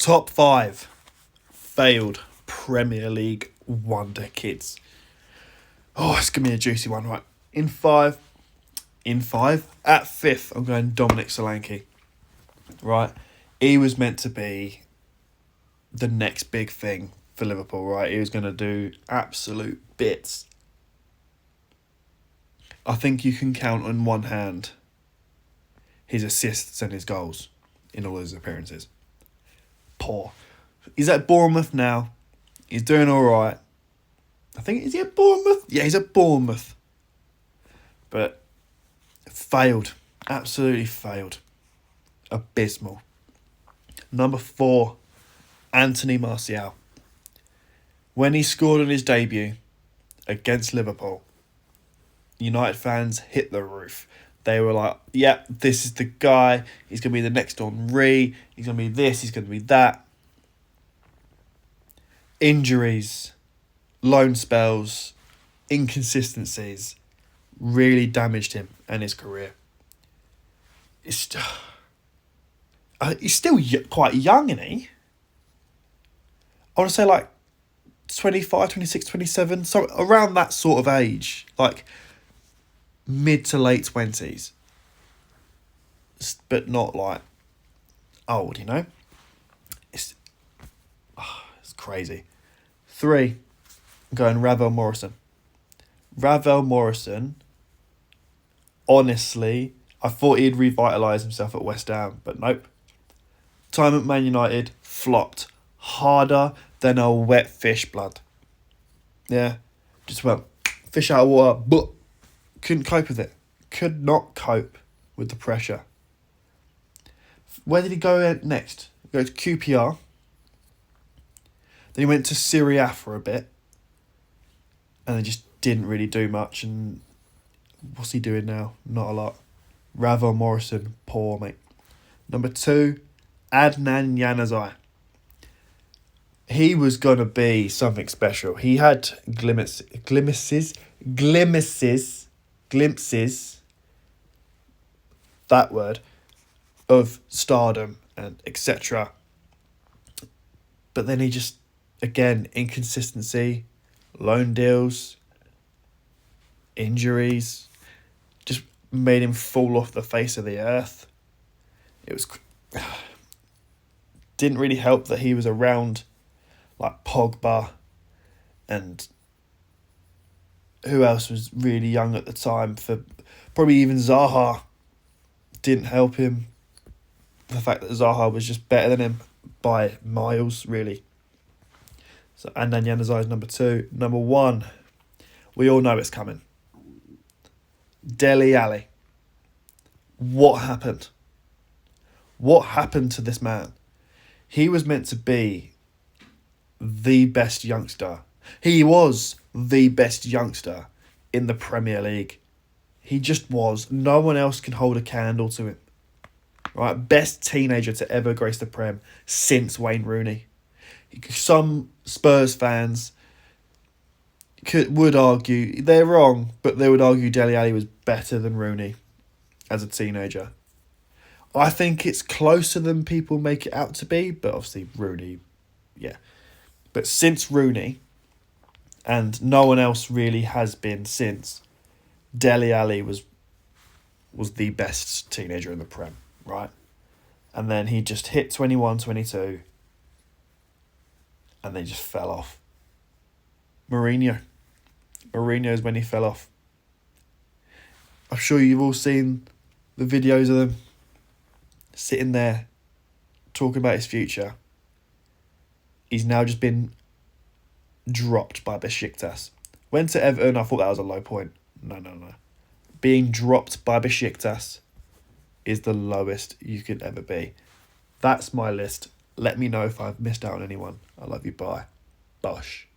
Top 5 failed Premier League wonder kids. Oh, it's going to be a juicy one, right? In five, at 5th, I'm going Dominic Solanke. Right? He was meant to be the next big thing for Liverpool, right? He was going to do absolute bits. I think you can count on one hand his assists and his goals in all his appearances. Poor. He's at Bournemouth now. He's doing all right. I think, is he at Bournemouth? Yeah, he's at Bournemouth. But failed. Absolutely failed. Abysmal. Number 4, Anthony Martial. When he scored on his debut against Liverpool, United fans hit the roof. They were like, yeah, this is the guy. He's going to be the next Henry. He's going to be this. He's going to be that. Injuries, loan spells, inconsistencies really damaged him and his career. He's still quite young, isn't he? I want to say like 25, 26, 27. So around that sort of age. Like mid to late 20s. But not like old, you know? It's crazy. 3, I'm going Ravel Morrison. Ravel Morrison, honestly, I thought he'd revitalise himself at West Ham, but nope. Time at Man United, flopped. Harder than a wet fish blood. Yeah, just went fish out of water, but couldn't cope with it. Could not cope with the pressure. Where did he go next? He go to QPR. Then he went to Serie A for a bit. And then just didn't really do much. And what's he doing now? Not a lot. Ravel Morrison, poor, mate. Number 2, Adnan Januzaj. He was going to be something special. He had glimpses, that word, of stardom and etc. But then he just, again, inconsistency, loan deals, injuries, just made him fall off the face of the earth. It was didn't really help that he was around like Pogba and who else was really young at the time. For probably even Zaha didn't help him. The fact that Zaha was just better than him by miles, really. So Adnan Januzaj is number 2. Number 1, we all know it's coming. Dele Alli. What happened? What happened to this man? He was meant to be the best youngster. He was the best youngster in the Premier League. He just was. No one else can hold a candle to him. Right, best teenager to ever grace the Prem since Wayne Rooney. Some Spurs fans would argue, they're wrong, but they would argue Dele Alli was better than Rooney as a teenager. I think it's closer than people make it out to be, but obviously Rooney, yeah. But since Rooney, and no one else really has been since, Dele Alli was the best teenager in the Prem, right? And then he just hit 21, 22, and then just fell off. Mourinho is when he fell off. I'm sure you've all seen the videos of them sitting there talking about his future. He's now just been dropped by Besiktas. Went to Everton, I thought that was a low point. No. Being dropped by Besiktas is the lowest you could ever be. That's my list. Let me know if I've missed out on anyone. I love you. Bye. Bosh.